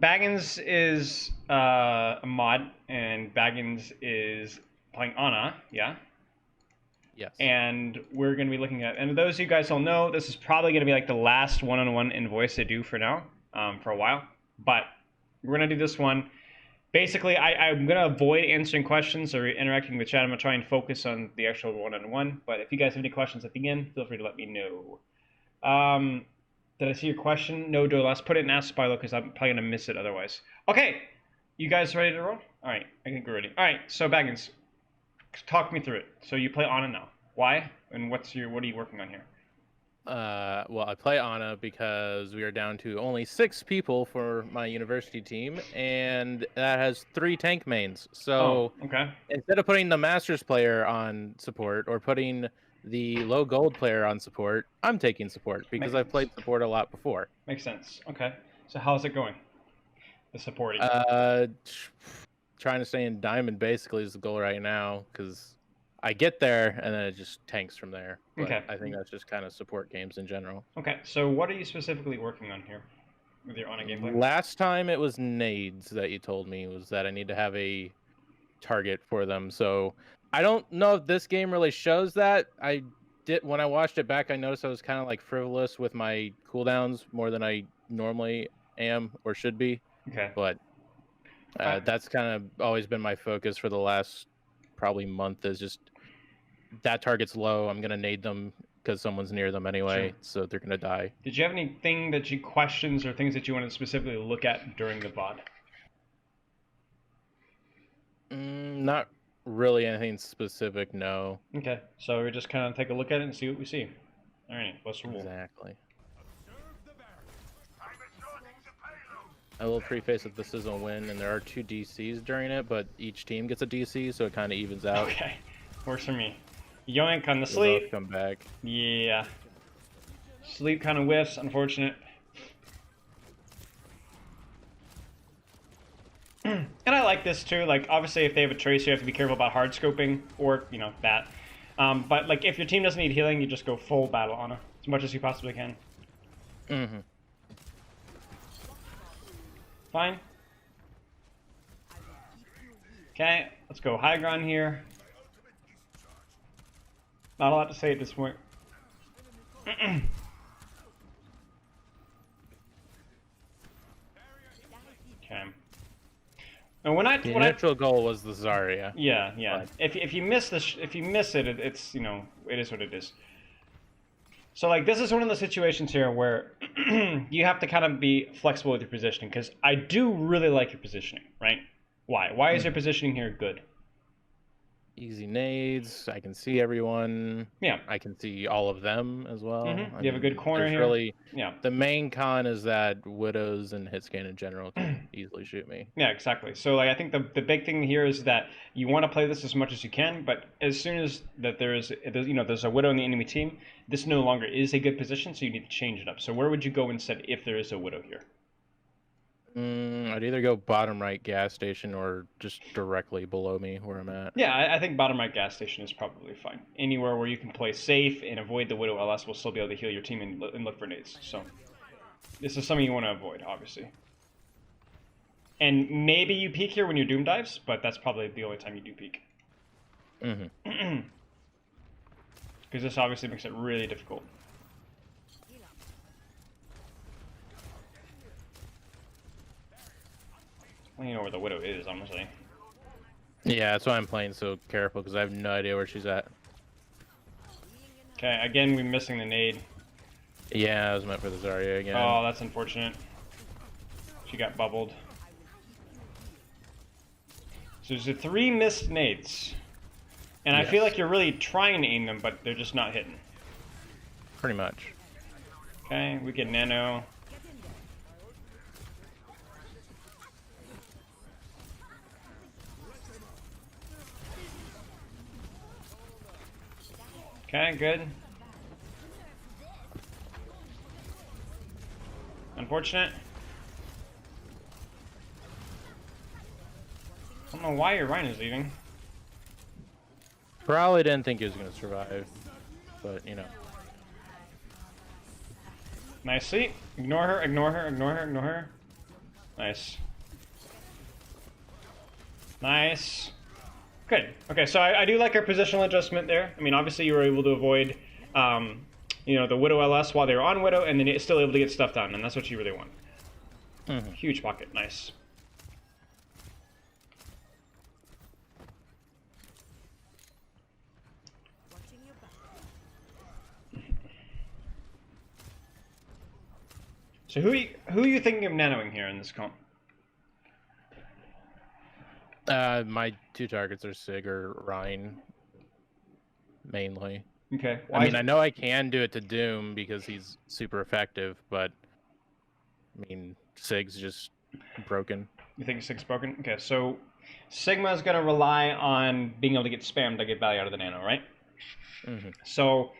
Baggins is a mod, and Baggins is playing Ana, yeah? Yes. And we're going to be looking at, and those of you guys don't know, this is probably going to be like the last one-on-one invoice I do for now, for a while. But we're going to do this one. Basically, I'm going to avoid answering questions or interacting with chat. I'm going to try and focus on the actual one-on-one. But if you guys have any questions at the end, feel free to let me know. Did I see your question? No, Joe. Let's put it in Ask Spilo because I'm probably going to miss it otherwise. Okay. You guys ready to roll? All right. I think we're ready. All right. So, Baggins, talk me through it. So you play Ana now. Why? And what are you working on here? Well, I play Ana because we are down to only 6 people for my university team, and that has 3 tank mains. So okay. Instead of putting the Masters player on support or putting the low gold player on support, I'm taking support because I've played support a lot before. Makes sense. Okay. So how's it going? The supporting. Trying to stay in diamond basically is the goal right now because I get there and then it just tanks from there. But okay. I think that's just kind of support games in general. Okay. So what are you specifically working on here with your Ana gameplay? Last time it was nades that you told me was that I need to have a target for them. So I don't know if this game really shows that. When I watched it back, I noticed I was kind of like frivolous with my cooldowns more than I normally am or should be. Okay. But that's kind of always been my focus for the last probably month is just that target's low. I'm going to nade them because someone's near them anyway, so they're going to die. Did you have anything that you questions or things that you wanted to specifically look at during the VOD? Not really anything specific, no. Okay, so we just kind of take a look at it and see what we see. All right, let's roll. Exactly. I will preface that this is a win, and there are 2 DCs during it, but each team gets a DC, so it kind of evens out. Okay, works for me. Yoink on the sleep. Both come back. Yeah. Sleep kind of whiffs, unfortunate. And I like this too. Like, obviously, if they have a trace, you have to be careful about hard scoping or, you know, that. But, like, if your team doesn't need healing, you just go full battle Ana as much as you possibly can. Mm-hmm. Fine. Okay, let's go high ground here. Not a lot to say at this point. Okay. And the actual goal was the Zarya. Yeah, yeah. If you miss if you miss it, it's, you know, it is what it is. So, like, this is one of the situations here where you have to kind of be flexible with your positioning, because I do really like your positioning, right? Why? Why is your positioning here good? Easy nades. I can see everyone. Yeah. I can see all of them as well. You have a good corner here. Really, yeah. The main con is that Widows and Hitscan in general can easily shoot me. Yeah, exactly. So, like, I think the big thing here is that you want to play this as much as you can, but as soon as that there's a Widow in the enemy team, this no longer is a good position, so you need to change it up. So where would you go instead if there is a Widow here? I'd either go bottom right gas station or just directly below me where I'm at. Yeah, I think bottom right gas station is probably fine. Anywhere where you can play safe and avoid the Widow LS will still be able to heal your team and look for nades. So this is something you want to avoid, obviously. And maybe you peek here when your Doom dives, but that's probably the only time you do peek. Mm-hmm. Because this obviously makes it really difficult. I don't even know where the Widow is, honestly. Yeah, that's why I'm playing so careful, because I have no idea where she's at. Okay, again, we're missing the nade. Yeah, I was meant for the Zarya again. Oh, that's unfortunate. She got bubbled. So there's 3 missed nades. And yes. I feel like you're really trying to aim them, but they're just not hitting. Pretty much. Okay, we get nano. Okay, good. Unfortunate. I don't know why your Rhino is leaving. Probably didn't think he was going to survive, but, you know. Nicely. Ignore her, ignore her, ignore her, ignore her. Nice. Nice. Good. Okay, so I do like our positional adjustment there. I mean, obviously you were able to avoid, you know, the Widow LS while they were on Widow, and then you're still able to get stuff done, and that's what you really want. Huge pocket. Nice. So who are you thinking of nanoing here in this comp? My two targets are Sig or Rhine, mainly. Okay. I mean, I know I can do it to Doom because he's super effective, but I mean, Sig's just broken. You think Sig's broken? Okay, so Sigma is going to rely on being able to get spammed to get value out of the nano, right? So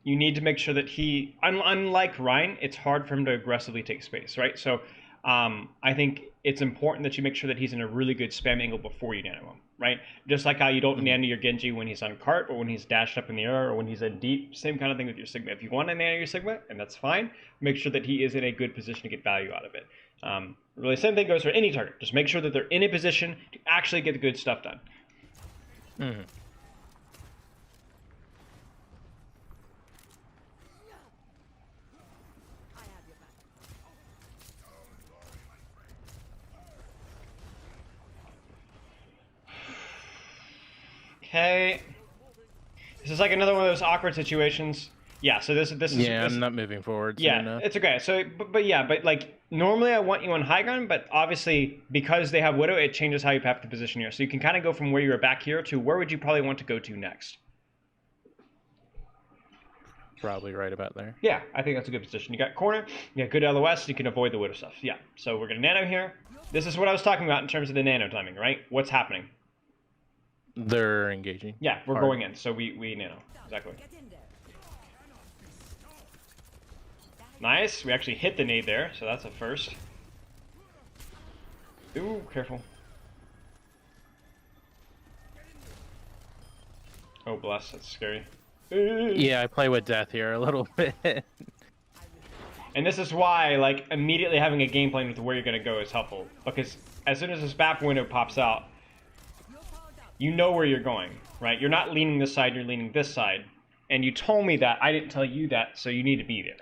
you need to make sure that he, unlike Ryan, it's hard for him to aggressively take space, right? So I think it's important that you make sure that he's in a really good spam angle before you nano him, right? Just like how you don't nano your Genji when he's on cart or when he's dashed up in the air or when he's in deep, same kind of thing with your Sigma. If you want to nano your Sigma, and that's fine, make sure that he is in a good position to get value out of it. Really, same thing goes for any target. Just make sure that they're in a position to actually get the good stuff done. Okay. This is like another one of those awkward situations. Yeah, so this is... Yeah, I'm not moving forward. Yeah, it's okay. So, but like, normally I want you on high ground, but obviously, because they have Widow, it changes how you have to position here. So you can kind of go from where you were back here to where would you probably want to go to next? Probably right about there. Yeah, I think that's a good position. You got corner, you got good LOS, you can avoid the Widow stuff. Yeah, so we're going to nano here. This is what I was talking about in terms of the nano timing, right? What's happening? They're engaging. Yeah, we're going in, so we nano. Exactly. Nice. We actually hit the nade there, so that's a first. Ooh, careful. Oh, bless. That's scary. Yeah, I play with death here a little bit. And this is why, like, immediately having a game plan with where you're going to go is helpful. Because as soon as this map window pops out, you know where you're going, right? You're not leaning this side, you're leaning this side. And you told me that, I didn't tell you that, so you need to be there.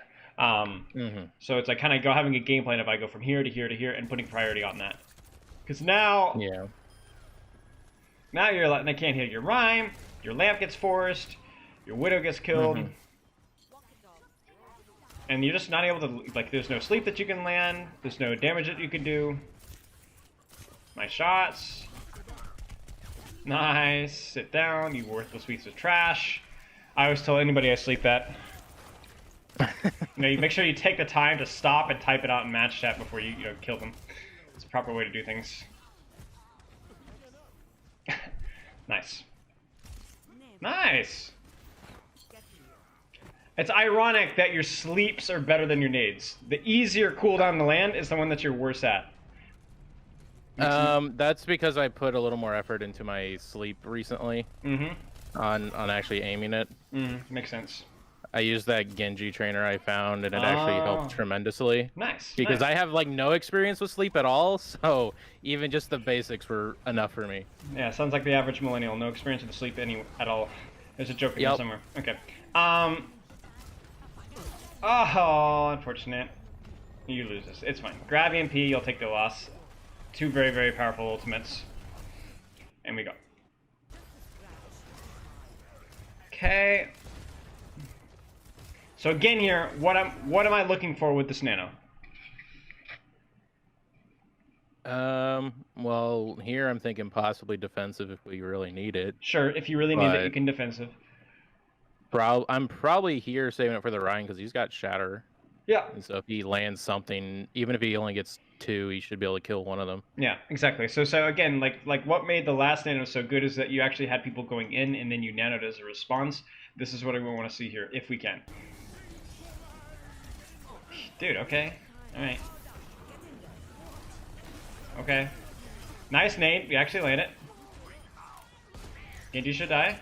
So it's like kind of having a game plan if I go from here to here to here and putting priority on that. Because now, now you're like, I can't hit your rhyme, your lamp gets forced, your Widow gets killed, and you're just not able to, like, there's no sleep that you can land, there's no damage that you can do. Nice shots. Nice. Sit down, you worthless piece of trash. I always tell anybody I sleep that. You know, you make sure you take the time to stop and type it out in match chat before you kill them. It's a proper way to do things. Nice. Nice! It's ironic that your sleeps are better than your nades. The easier cooldown to land is the one that you're worse at. That's because I put a little more effort into my sleep recently. On actually aiming it. Makes sense. I used that Genji trainer I found, and it actually helped tremendously. Nice. Because I have like no experience with sleep at all, so even just the basics were enough for me. Yeah, sounds like the average millennial. No experience with sleep at all. There's a joke in there somewhere. Okay. Oh, unfortunate. You lose this. It's fine. Grab EMP, you'll take the loss. Two very, very powerful ultimates. And we go. Okay. So again here, what am I looking for with this nano? Well, here I'm thinking possibly defensive if we really need it. Sure, if you really need it, you can defensive. I'm probably here saving it for the Ryan because he's got Shatter. Yeah. And so if he lands something, even if he only gets 2, he should be able to kill one of them. Yeah, exactly. So again, like what made the last nano so good is that you actually had people going in and then you nanoed as a response. This is what I want to see here, if we can. Dude, okay. Alright. Okay. Nice nade. We actually land it. Genji should die.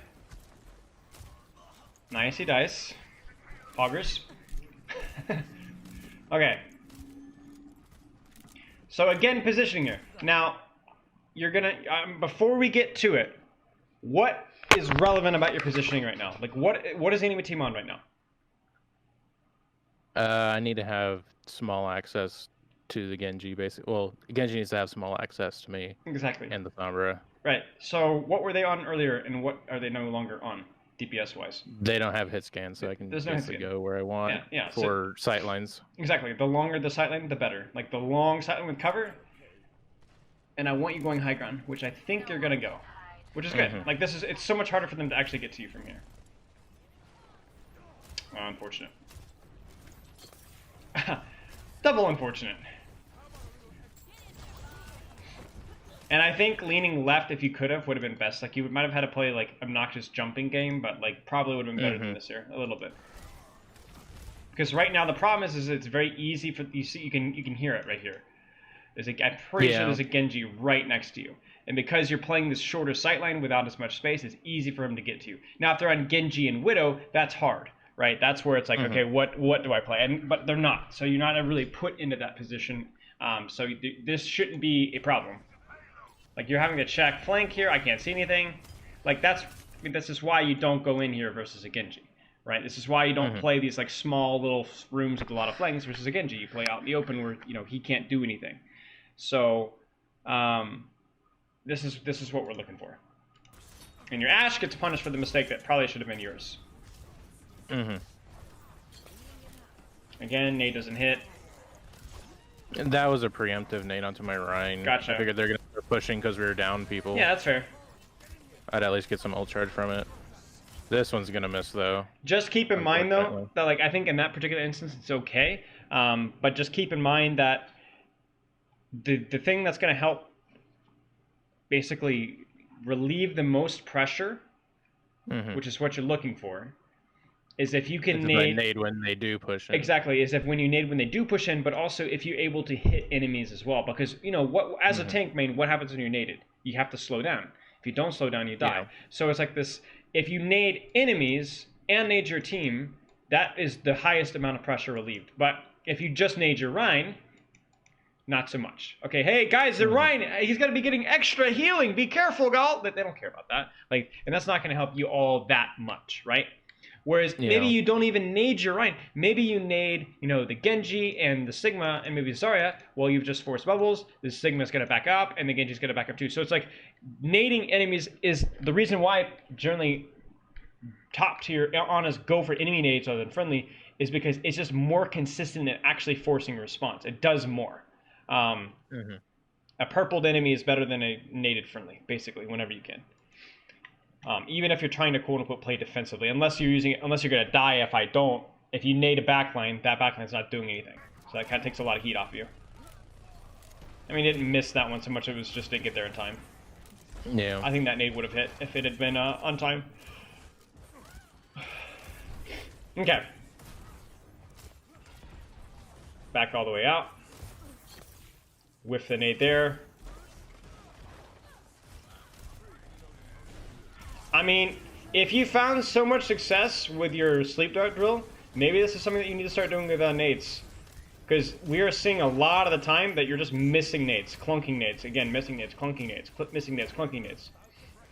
Nice, he dies. Augers. Okay. So again, positioning here. Now, you're gonna before we get to it, what is relevant about your positioning right now? Like, what is the enemy team on right now? I need to have small access to the Genji, basically. Well, Genji needs to have small access to me Exactly. and the Sombra. Right. So what were they on earlier, and what are they no longer on, DPS wise? They don't have hit scan, so I can There's no hit basically scan. go where I want Yeah. for sight lines. Exactly. The longer the sightline, the better. Like the long sightline with cover. And I want you going high ground, which I think you're gonna go, which is good. Like it's so much harder for them to actually get to you from here. Unfortunate. Double unfortunate. And I think leaning left, if you could have, would have been best. Like you might have had to play like obnoxious jumping game, but like probably would have been better than this here a little bit. Because right now the problem is it's very easy for you see you can hear it right here. I'm pretty sure there's a Genji right next to you. And because you're playing this shorter sightline without as much space, it's easy for him to get to you. Now, if they're on Genji and Widow, that's hard, right? That's where it's like, okay, what do I play? But they're not. So you're not really put into that position. So this shouldn't be a problem. Like, you're having to check flank here. I can't see anything. Like, this is why you don't go in here versus a Genji, right? This is why you don't play these, like, small little rooms with a lot of flanks versus a Genji. You play out in the open where, he can't do anything. So, this is what we're looking for. And your Ashe gets punished for the mistake that probably should have been yours. Again, nade doesn't hit. And that was a preemptive nade onto my Rhine. Gotcha. I figured they're going to start pushing because we were down people. Yeah, that's fair. I'd at least get some ult charge from it. This one's going to miss, though. Just keep in mind, though, that like I think in that particular instance it's okay. But just keep in mind that the thing that's going to help basically relieve the most pressure, which is what you're looking for, is if you can nade when they do push in. Exactly, is if when you nade when they do push in, but also if you're able to hit enemies as well. Because what as a tank main, what happens when you're naded? You have to slow down. If you don't slow down, you die. So it's like this: if you nade enemies and nade your team, that is the highest amount of pressure relieved. But if you just nade your Rhine, not so much. Okay, hey guys, the Rhine, he's gonna be getting extra healing. Be careful, gal. They don't care about that. Like, and that's not gonna help you all that much, right? Whereas maybe you don't even nade your Rhine. Maybe you nade, the Genji and the Sigma and maybe Zarya. Well, you've just forced bubbles. The Sigma's gonna back up and the Genji's gonna back up too. So it's like nading enemies is the reason why generally top tier Anas go for enemy nades other than friendly is because it's just more consistent in actually forcing a response. It does more. A purpled enemy is better than a naded friendly, basically, whenever you can. Even if you're trying to quote unquote play defensively, unless you're gonna die if you nade a backline, that backline's not doing anything. So that kind of takes a lot of heat off you. I mean, it didn't miss that one so much, it was just didn't get there in time. Yeah. I think that nade would have hit if it had been on time. Okay. Back all the way out. Whiff the nade there. I mean, if you found so much success with your sleep dart drill, maybe this is something that you need to start doing with nades. Because we are seeing a lot of the time that you're just missing nades, clunking nades. Again, missing nades, clunking nades, missing nades, clunking nades.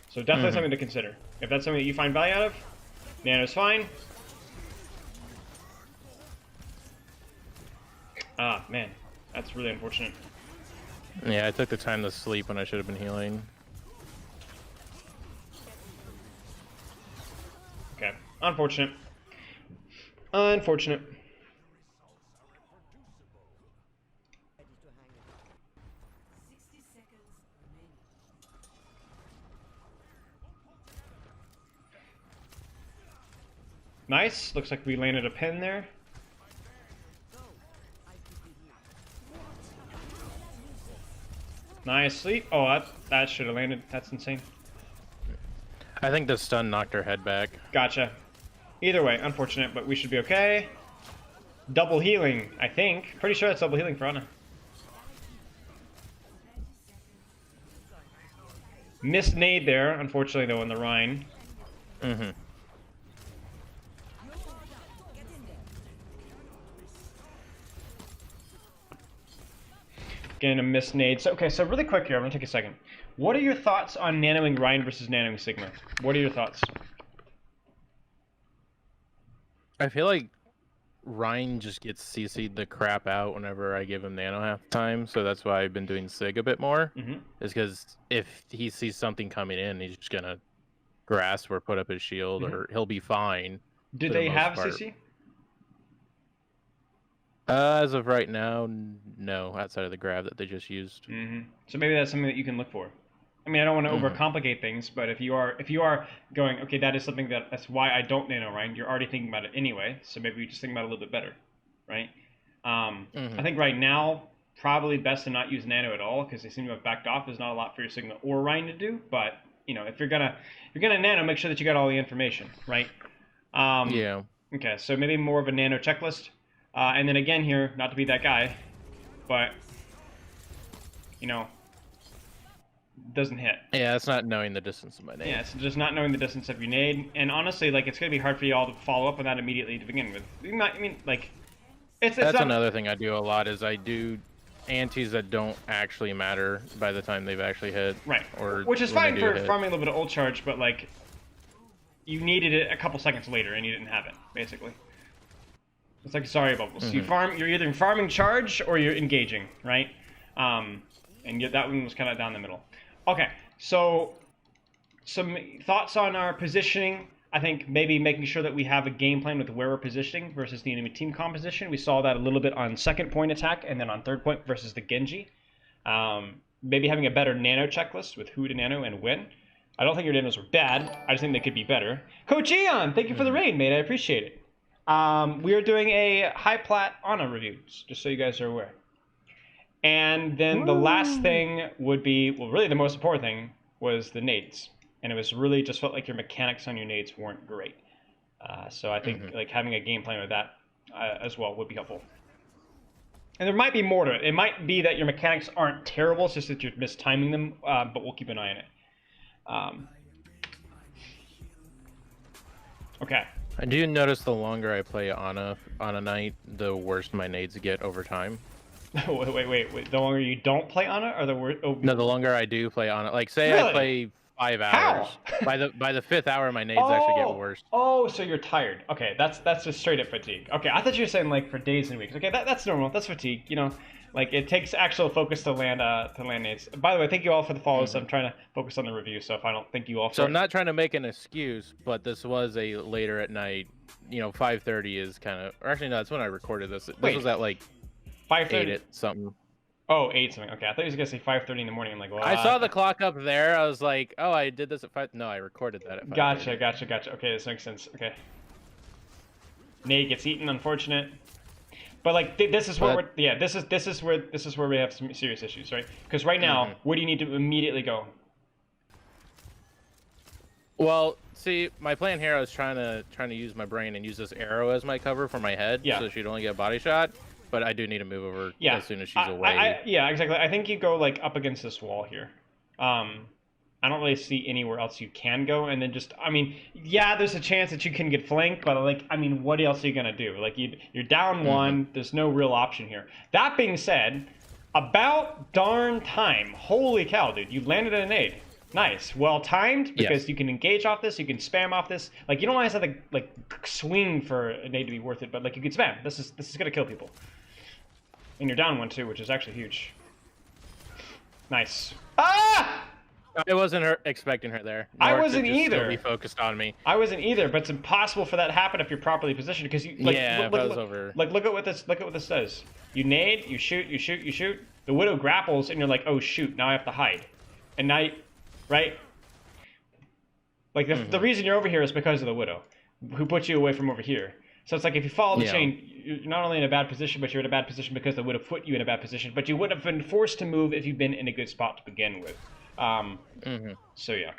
So definitely something to consider. If that's something that you find value out of, Nano's fine. Ah, man. That's really unfortunate. Yeah, I took the time to sleep when I should have been healing. Okay. Unfortunate. Unfortunate. Nice. Looks like we landed a pin there. Nice sleep. Oh, that should have landed. That's insane. I think the stun knocked her head back. Gotcha. Either way, unfortunate, but we should be okay. Double healing, I think. Pretty sure that's double healing for Ana. Missed nade there, unfortunately, though, in the Rhine. Gonna miss nades. Okay, so really quick here, I'm gonna take a second. What are your thoughts on nanoing Ryan versus nanoing Sigma? What are your thoughts? I feel like Ryan just gets CC'd the crap out whenever I give him nano half the time, so that's why I've been doing Sig a bit more. Is because if he sees something coming in, he's just gonna grasp or put up his shield, or he'll be fine. Do they have CC? As of right now, no, outside of the grab that they just used. So maybe that's something that you can look for. I mean, I don't want to overcomplicate things, but if you are going, okay, that is something that's why I don't nano Ryan, you're already thinking about it anyway, so maybe you just think about it a little bit better, right? I think right now, probably best to not use nano at all, because they seem to have backed off. There's not a lot for your Sigma or Ryan to do, but, you know, if you're gonna nano, make sure that you got all the information, right? Yeah. Okay, so maybe more of a nano checklist. And then again here, not to be that guy, but, you know, doesn't hit. Yeah, it's not knowing the distance of my nade. Yeah, it's just not knowing the distance of your nade. And honestly, like, it's going to be hard for you all to follow up on that immediately to begin with. I mean, like, it's That's not... another thing I do a lot is I do antis that don't actually matter by the time they've actually hit. Right. Or which is fine for farming a little bit of ult charge, but, like, you needed it a couple seconds later and you didn't have it, basically. It's like sorry bubbles. You're either farming charge or you're engaging, right? And yet that one was kind of down the middle. Okay, so some thoughts on our positioning. I think maybe making sure that we have a game plan with where we're positioning versus the enemy team composition. We saw that a little bit on second point attack and then on third point versus the Genji. Maybe having a better nano checklist with who to nano and when. I don't think your nanos were bad. I just think they could be better. Coach Eon, thank you for the raid, mate. I appreciate it. We are doing a high plat Ana review, just so you guys are aware. And then the last thing would be, well, really the most important thing was the nades. And it was really just felt like your mechanics on your nades weren't great. So I think like having a game plan with that as well would be helpful. And there might be more to it. It might be that your mechanics aren't terrible, it's just that you're mistiming them, but we'll keep an eye on it. Okay. I do notice the longer I play Ana on a night, the worse my nades get over time. wait. The longer you don't play Ana, or the worse? Oh, no, the longer I do play Ana. Like, say really? I play 5 hours. How? By the 5th hour, my nades actually get worse. Oh, so you're tired. Okay, that's just straight up fatigue. Okay, I thought you were saying like for days and weeks. Okay, that's normal. That's fatigue. You know, like it takes actual focus to land nades. By the way, thank you all for the follows. I'm trying to focus on the review, so if I don't thank you all for So I'm not trying to make an excuse, but this was a later at night. You know, 5:30 is kind of. Or actually, no, that's when I recorded this. This was at like 5:30 something. Oh, 8 something. Okay, I thought you were gonna say 5:30 in the morning. I'm like, well, I saw the clock up there. I was like, oh, I did this at 5. No, I recorded that at 5. Gotcha. Okay, this makes sense. Okay. Nade gets eaten. Unfortunate. But like this is where this is where we have some serious issues, right? Because right now, where do you need to immediately go? Well, see, my plan here, I was trying to use my brain and use this arrow as my cover for my head, so she'd only get a body shot. But I do need to move over as soon as she's away. Yeah, exactly. I think you go like up against this wall here. I don't really see anywhere else you can go, and then just, I mean, yeah, there's a chance that you can get flanked, but like, I mean, what else are you gonna do? Like, you're down one. There's no real option here. That being said, about darn time. Holy cow, dude! You landed a nade. Nice, well timed, because you can engage off this, you can spam off this. Like, you don't always have to like swing for a nade to be worth it, but like you can spam. This is gonna kill people. And you're down one too, which is actually huge. Nice. Ah! I wasn't expecting her there. I wasn't either. Be focused on me. I wasn't either, but it's impossible for that to happen if you're properly positioned, because you like look at what this says. You nade, you shoot. The Widow grapples, and you're like, oh shoot, now I have to hide. And now, right? Like the reason you're over here is because of the Widow, who put you away from over here. So it's like if you follow the chain, you're not only in a bad position, but you're in a bad position because they would have put you in a bad position. But you wouldn't have been forced to move if you've been in a good spot to begin with. So yeah.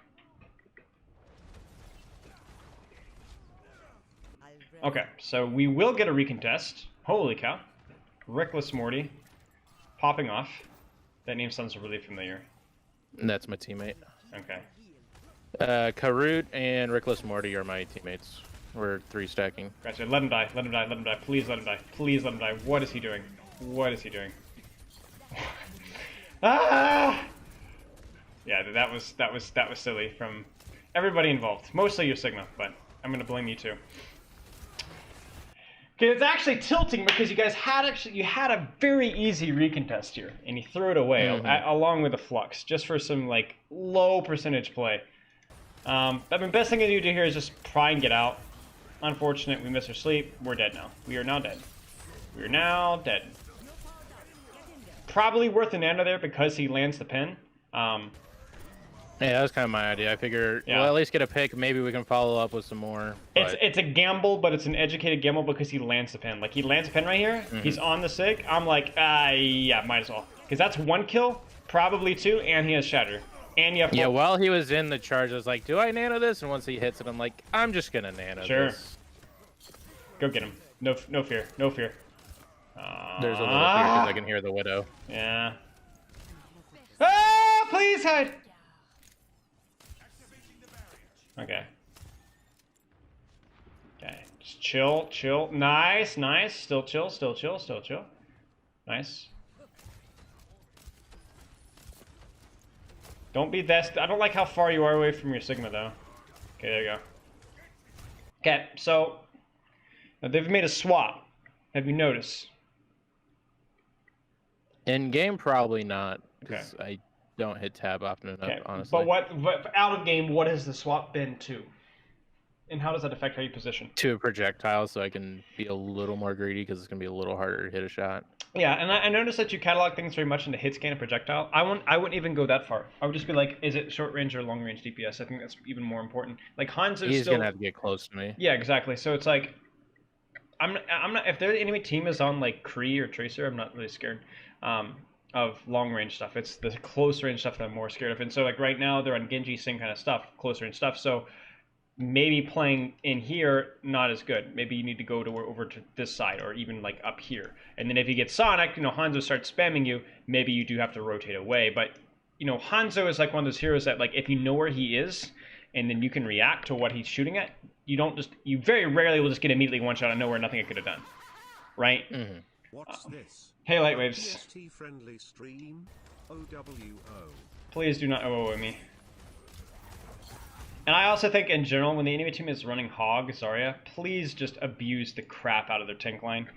Okay, so we will get a recontest. Holy cow. Reckless Morty. Popping off. That name sounds really familiar. That's my teammate. Okay. Karut and Reckless Morty are my teammates. We're 3 stacking. Gotcha. Let him die. Let him die. Please let him die. Please let him die. What is he doing? What is he doing? Ah! Yeah, that was silly from everybody involved. Mostly your Sigma, but I'm gonna blame you too. Okay, it's actually tilting because you guys had a very easy recontest here, and you threw it away along with the flux, just for some like low percentage play. I mean, best thing you do here is just try and get out. Unfortunate, we missed our sleep. We're dead now. We are now dead. We are now dead. Probably worth a nano there because he lands the pin. Yeah, that was kind of my idea. I figure we'll at least get a pick. Maybe we can follow up with some more. But... It's a gamble, but it's an educated gamble because he lands the pin. Like, he lands the pin right here. He's on the sig. I'm like, yeah, might as well. Because that's 1 kill, probably 2, and he has Shatter. And you have... Yeah, while he was in the charge, I was like, do I nano this? And once he hits it, I'm like, I'm just going to nano this. Go get him. No fear. No fear. There's a little fear because I can hear the Widow. Yeah. Ah, please hide. Okay. Okay. Just chill. Nice. Still chill. Nice. Don't be that. I don't like how far you are away from your Sigma, though. Okay, there you go. Okay, so now they've made a swap. Have you noticed? In game, probably not, because I don't hit tab often enough, honestly. But out of game, what has the swap been to? And how does that affect how you position? To a projectile, so I can be a little more greedy, because it's going to be a little harder to hit a shot. Yeah, and I noticed that you catalog things very much into hit scan and projectile. I wouldn't even go that far. I would just be like, is it short range or long range DPS? I think that's even more important. Like Hanzo's gonna have to get close to me. Yeah, exactly. So it's like, I'm not. If their enemy team is on like Kree or Tracer, I'm not really scared of long range stuff. It's the close range stuff that I'm more scared of. And so like right now they're on Genji, same kind of stuff, close range stuff. So maybe playing in here, not as good. Maybe you need to go over to this side or even like up here. And then if you get Sonic, Hanzo starts spamming you, maybe you do have to rotate away. But, Hanzo is like one of those heroes that like if you know where he is and then you can react to what he's shooting at, you very rarely will just get immediately one shot and know where nothing I could have done. Right? Mm-hmm. What's this? Hey, Lightwaves. Friendly stream. OWO. Please do not OO me. And I also think, in general, when the enemy team is running Hog, Zarya, please just abuse the crap out of their tank line.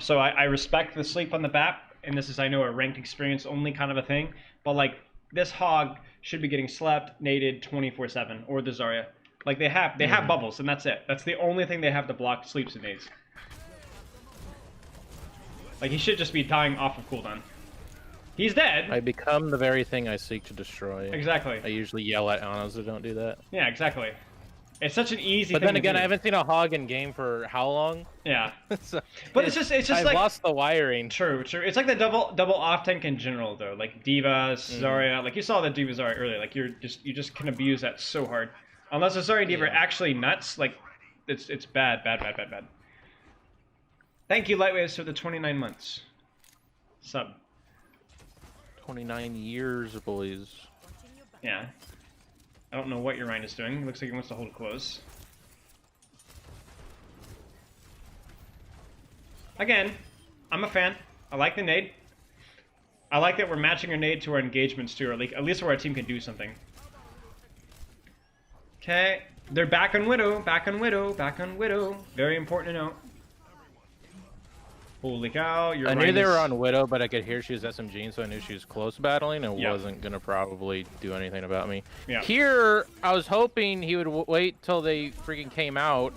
So I respect the sleep on the BAP, and this is, I know, a ranked experience only kind of a thing, but, like, this Hog should be getting slept, naded 24/7, or the Zarya. Like, they have bubbles, and that's it. That's the only thing they have to block sleeps and nades. Like, he should just be dying off of cooldown. He's dead. I become the very thing I seek to destroy. Exactly. I usually yell at Anos to don't do that. Yeah, exactly. It's such an easy thing But then again, to do. I haven't seen a Hog in game for how long? Yeah. So but it's just I've like... lost the wiring. True. It's like the double off tank in general, though. Like D.Va, Zarya. Like, you saw the D.Va Zarya earlier. Like, you just can abuse that so hard. Unless the Zarya and D.Va are actually nuts, like, it's bad. Thank you, Lightwaves, for the 29 months. Sub. 29 years, boys. Yeah. I don't know what Urian is doing. Looks like he wants to hold close. Again, I'm a fan. I like the nade. I like that we're matching our nade to our engagements too, or at least where our team can do something. Okay. They're back on Widow. Very important to note. Holy cow, I knew they were on Widow, but I could hear she was SMGing, so I knew she was close battling and wasn't going to probably do anything about me. Yeah. Here, I was hoping he would wait till they freaking came out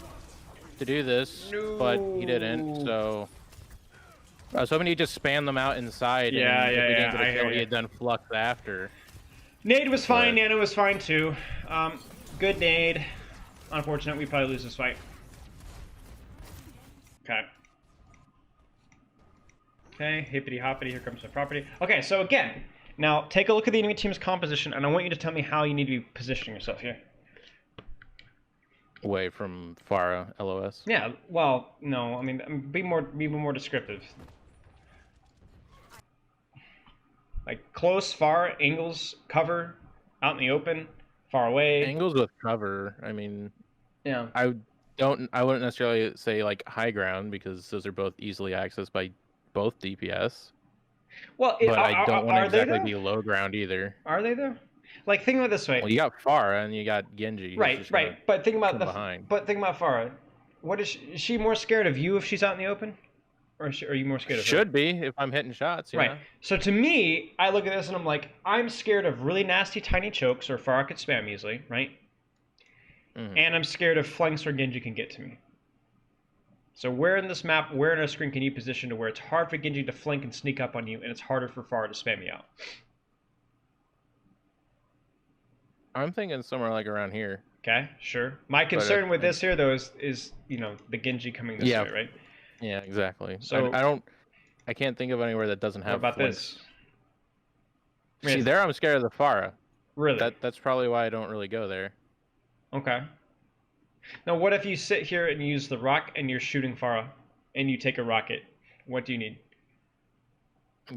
to do this, but he didn't, so... I was hoping he'd just spam them out inside, and if we didn't get a kill, he had done flux after. Nade was fine, Nano was fine too. Good nade. Unfortunate, we probably lose this fight. Okay. Okay, hippity hoppity, here comes my property. Okay, so again, now take a look at the enemy team's composition, and I want you to tell me how you need to be positioning yourself here. Away from Pharah, LOS. Yeah, well, no, I mean, be more descriptive. Like close, far, angles, cover, out in the open, far away. Angles with cover. I mean, yeah. I wouldn't necessarily say like high ground because those are both easily accessed by both DPS. Well, But I don't want to are they exactly though? be low ground either. Are they though? Like, think about it this way. Well, you got Pharah and you got Genji. Who's Right, just right. gonna But think about come behind. But think about Farah. What is she more scared of you if she's out in the open, or are you more scared of her? Should be if I'm hitting shots. Right. Yeah. So to me, I look at this and I'm like, I'm scared of really nasty tiny chokes or Farah could spam easily, right? Mhm. And I'm scared of flanks where Genji can get to me. So where in this map, where in our screen can you position to where it's hard for Genji to flank and sneak up on you, and it's harder for Farah to spam you out? I'm thinking somewhere like around here. Okay, sure. My concern with this here, though, is you know, the Genji coming this way, right? Yeah, exactly. So I can't think of anywhere that doesn't have. What about flanks. this? See, there I'm scared of the Pharah. Really? That's probably why I don't really go there. Okay. Now, what if you sit here and use the rock and you're shooting Farah, and you take a rocket? What do you need?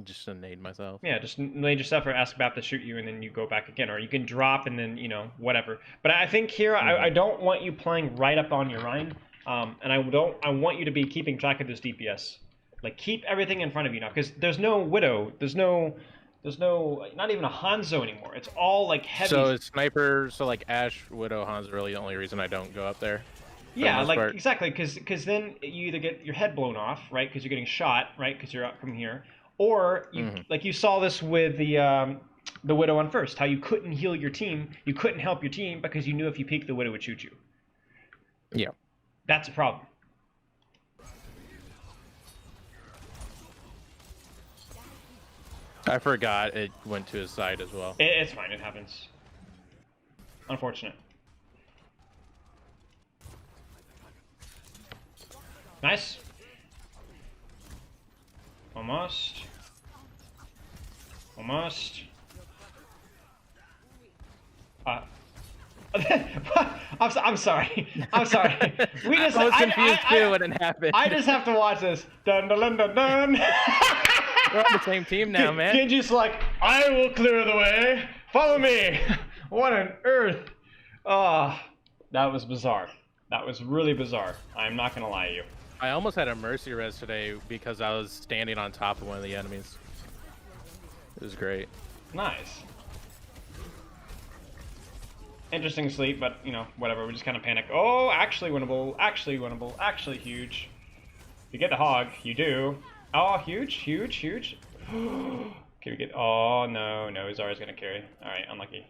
Just to nade myself. Yeah, just nade yourself or ask Bap to shoot you, and then you go back again, or you can drop and then whatever. But I think here I don't want you playing right up on your Rhine, and I want you to be keeping track of this DPS. Like, keep everything in front of you now, because there's no Widow, there's no not even a Hanzo anymore. It's all like heavy. So is sniper, so like Ash, Widow, Hans really the only reason I don't go up there? Yeah, like exactly, because then you either get your head blown off, right, because you're getting shot, right, because you're up from here, or you like you saw this with the Widow on first, how you couldn't heal your team, you couldn't help your team because you knew if you peeked the Widow would shoot you. Yeah, that's a problem. I forgot it went to his side as well. It's fine, it happens. Unfortunate. Nice. Almost. Almost. I'm sorry. I'm sorry. We just. I was confused too when it happened. I just have to watch this. Dun dun dun dun dun. We're on the same team now, man. Genji's like, I will clear the way. Follow me. What on earth? Oh, that was bizarre. That was really bizarre. I'm not gonna lie to you. I almost had a mercy res today because I was standing on top of one of the enemies. It was great. Nice. Interesting sleep, but whatever. We just kind of panic. Oh, actually winnable. Actually winnable. Actually huge. You get the hog. You do. Oh, huge, huge, huge. Can we get? Oh no, no. Zara's gonna carry. All right, unlucky.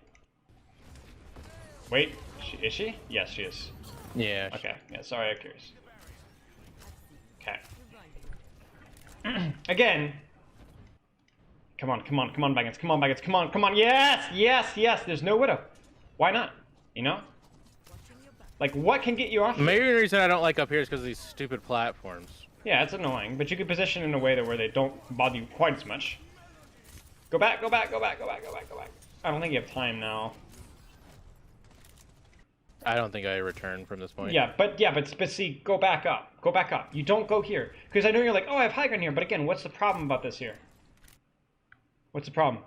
Wait, is she? Yes, she is. Yeah. Okay. Yeah. Sorry, I curious. Okay. Again. Come on, come on, come on, Baggins. Come on, Baggins. Come on, come on. Yes, yes, yes. There's no Widow. Why not? Like, what can get you off? Maybe the reason I don't like up here is because of these stupid platforms. Yeah, it's annoying, but you can position in a way that where they don't bother you quite as much. Go back, go back, go back, go back, go back, go back. I don't think you have time now. I don't think I return from this point. Yeah, but see, go back up. Go back up. You don't go here. Because I know you're like, oh, I have high ground here, but again, what's the problem about this here? What's the problem?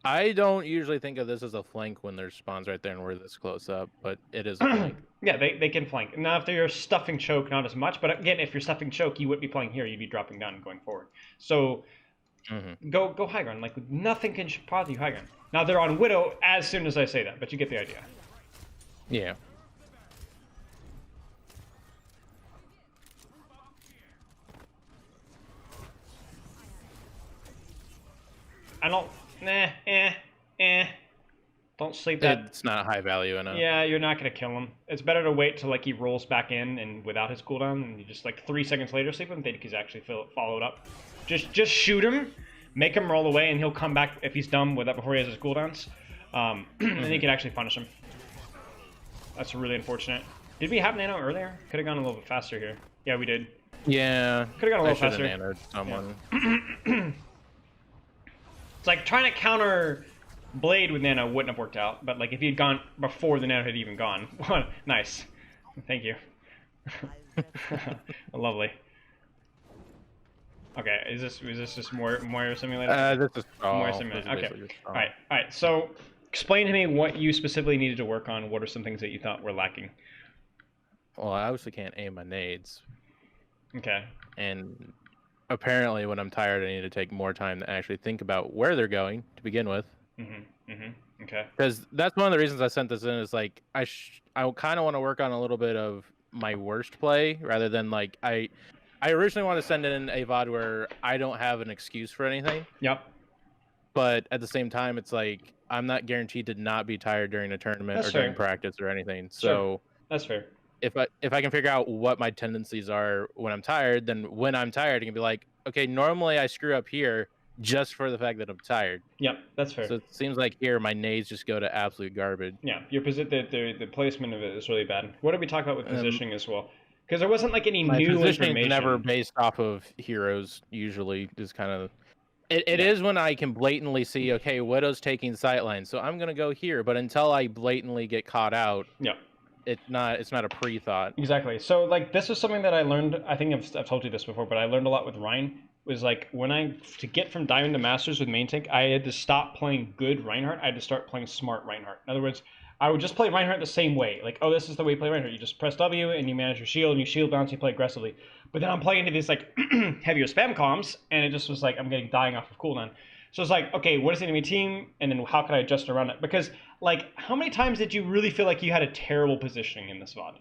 I don't usually think of this as a flank when there's spawns right there and we're this close up, but it is a flank. Yeah, they can flank. Now, if they're stuffing choke, not as much, but again, if you're stuffing choke, you wouldn't be playing here, you'd be dropping down and going forward. So, go high ground. Like, nothing can bother you high ground. Now, they're on Widow as soon as I say that, but you get the idea. Yeah. I don't... Don't sleep that. It's not high value enough. Yeah, you're not gonna kill him. It's better to wait till like he rolls back in and without his cooldown, and you just like 3 seconds later sleep him. Then he's actually followed up. Just shoot him, make him roll away, and he'll come back if he's done with that before he has his cooldowns. And then you can actually punish him. That's really unfortunate. Did we have nano earlier? Could have gone a little bit faster here. Yeah, we did. Yeah. Could have gone a little faster. Nanoed someone. Yeah. It's like trying to counter Blade with Nano wouldn't have worked out, but like if he'd gone before the Nano had even gone. Nice. Thank you. Lovely. Okay, is this just more simulator? This is more simulator. Okay. All right. So, explain to me what you specifically needed to work on. What are some things that you thought were lacking? Well, I obviously can't aim my nades. Okay. And apparently when I'm tired, I need to take more time to actually think about where they're going to begin with. Okay. Because that's one of the reasons I sent this in. Is like I kind of want to work on a little bit of my worst play rather than like I originally want to send in a VOD where I don't have an excuse for anything. Yep. But at the same time, it's like I'm not guaranteed to not be tired during a tournament or during practice or anything. So that's fair. If I can figure out what my tendencies are when I'm tired, then when I'm tired, I can be like, okay, normally I screw up here just for the fact that I'm tired. Yep, that's fair. So it seems like here my nades just go to absolute garbage. Yeah, your the placement of it is really bad. What did we talk about with positioning as well? Because there wasn't like any new information. Never based off of heroes. Usually, is kind of it is when I can blatantly see, okay, Widow's taking sightlines, so I'm gonna go here. But until I blatantly get caught out, it's not a pre-thought. Exactly. So like this was something that I learned. I think I've told you this before, but I learned a lot with Ryan. Was like when to get from Diamond to Masters with main tank, I had to stop playing good Reinhardt. I had to start playing smart Reinhardt. In other words, I would just play Reinhardt the same way. Like, oh, this is the way you play Reinhardt. You just press W and you manage your shield and you shield bounce and you play aggressively. But then I'm playing into these like heavier spam comms and it just was like I'm getting dying off of cooldown. So it's like, okay, what is the enemy team? And then how can I adjust around it? Because like, how many times did you really feel like you had a terrible positioning in this VOD?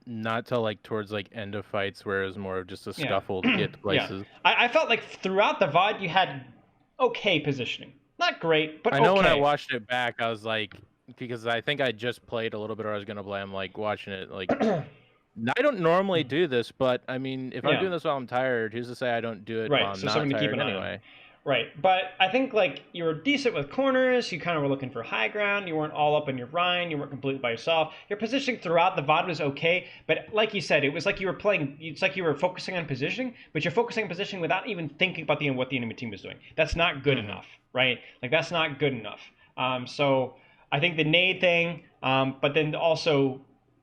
Not till like towards like end of fights where it was more of just a scuffle to get to places. I felt like throughout the VOD you had okay positioning. Not great, but I know when I watched it back, I was like, because I think I just played a little bit or I was going to play, I'm like watching it like, I don't normally do this, but I mean, if I'm doing this while I'm tired, who's to say I don't do it while I'm not tired anyway? Right, but I think like you were decent with corners. You kind of were looking for high ground. You weren't all up in your Rhine. You weren't completely by yourself. Your positioning throughout the VOD was okay, but like you said, it was like you were playing. It's like you were focusing on positioning, but you're focusing on positioning without even thinking about what the enemy team was doing. That's not good enough, right? Like that's not good enough. So I think the nade thing, but then also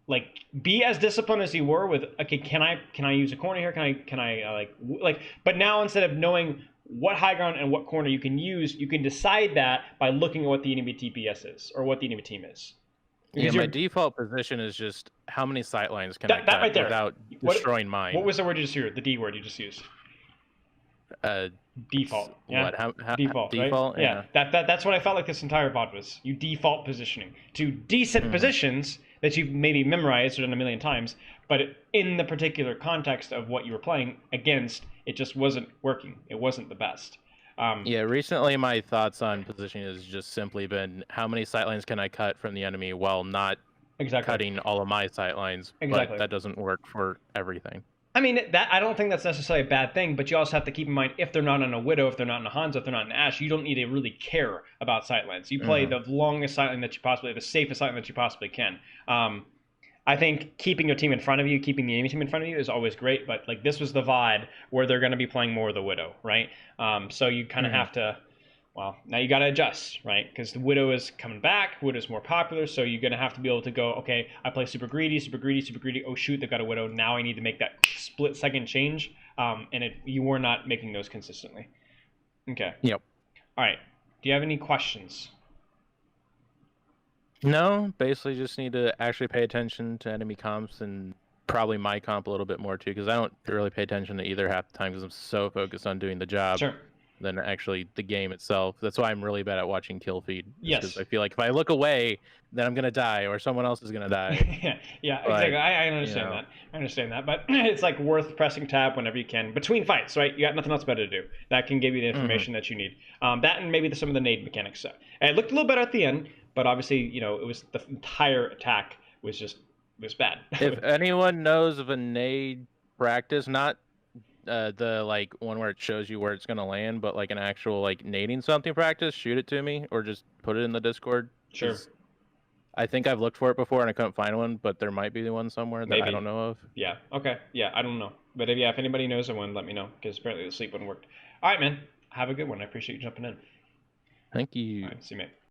like be as disciplined as you were with. Okay, can I use a corner here? Can I like? But now instead of knowing what high ground and what corner you can use, you can decide that by looking at what the enemy TPS is or what the enemy team is. Because my default position is just how many sightlines can I cut right without destroying mine. What was the word you just used? The D word you just used? Default. Yeah. What? Default. Default. Right? Yeah. That's what I felt like this entire VOD was. You default positioning to decent positions that you've maybe memorized or done a million times, but in the particular context of what you were playing against, it just wasn't working. It wasn't the best. Recently my thoughts on positioning has just simply been how many sightlines can I cut from the enemy while not cutting all of my sightlines. But that doesn't work for everything. I mean, I don't think that's necessarily a bad thing, but you also have to keep in mind if they're not on a Widow, if they're not in a Hanzo, if they're not in Ashe, you don't need to really care about sightlines. You play the longest sightline that you possibly, the safest sightline that you possibly can. I think keeping your team in front of you, keeping the enemy team in front of you is always great, but like this was the VOD where they're going to be playing more of the Widow, right? So you kind of have to, well, now you got to adjust, right? Because the Widow is coming back, Widow's more popular, so you're going to have to be able to go, okay, I play super greedy, super greedy, super greedy, oh shoot, they've got a Widow, now I need to make that split second change, and you were not making those consistently. Okay. Yep. All right. Do you have any questions? No, basically just need to actually pay attention to enemy comps and probably my comp a little bit more too, because I don't really pay attention to either half the time because I'm so focused on doing the job than actually the game itself. That's why I'm really bad at watching kill feed. Yes. Because I feel like if I look away, then I'm going to die or someone else is going to die. Yeah, exactly. I understand that. I understand that. But it's like worth pressing tab whenever you can. Between fights, right? You got nothing else better to do. That can give you the information that you need. That and maybe some of the nade mechanics. And it looked a little better at the end. But obviously, it was the entire attack was bad. If anyone knows of a nade practice, not the like one where it shows you where it's gonna land, but like an actual like nading something practice, shoot it to me or just put it in the Discord. Sure. I think I've looked for it before and I couldn't find one, but there might be one somewhere that I don't know of. Yeah. Okay. Yeah, I don't know. But if anybody knows of one, let me know because apparently the sleep wouldn't work. All right, man. Have a good one. I appreciate you jumping in. Thank you. All right, see you, mate.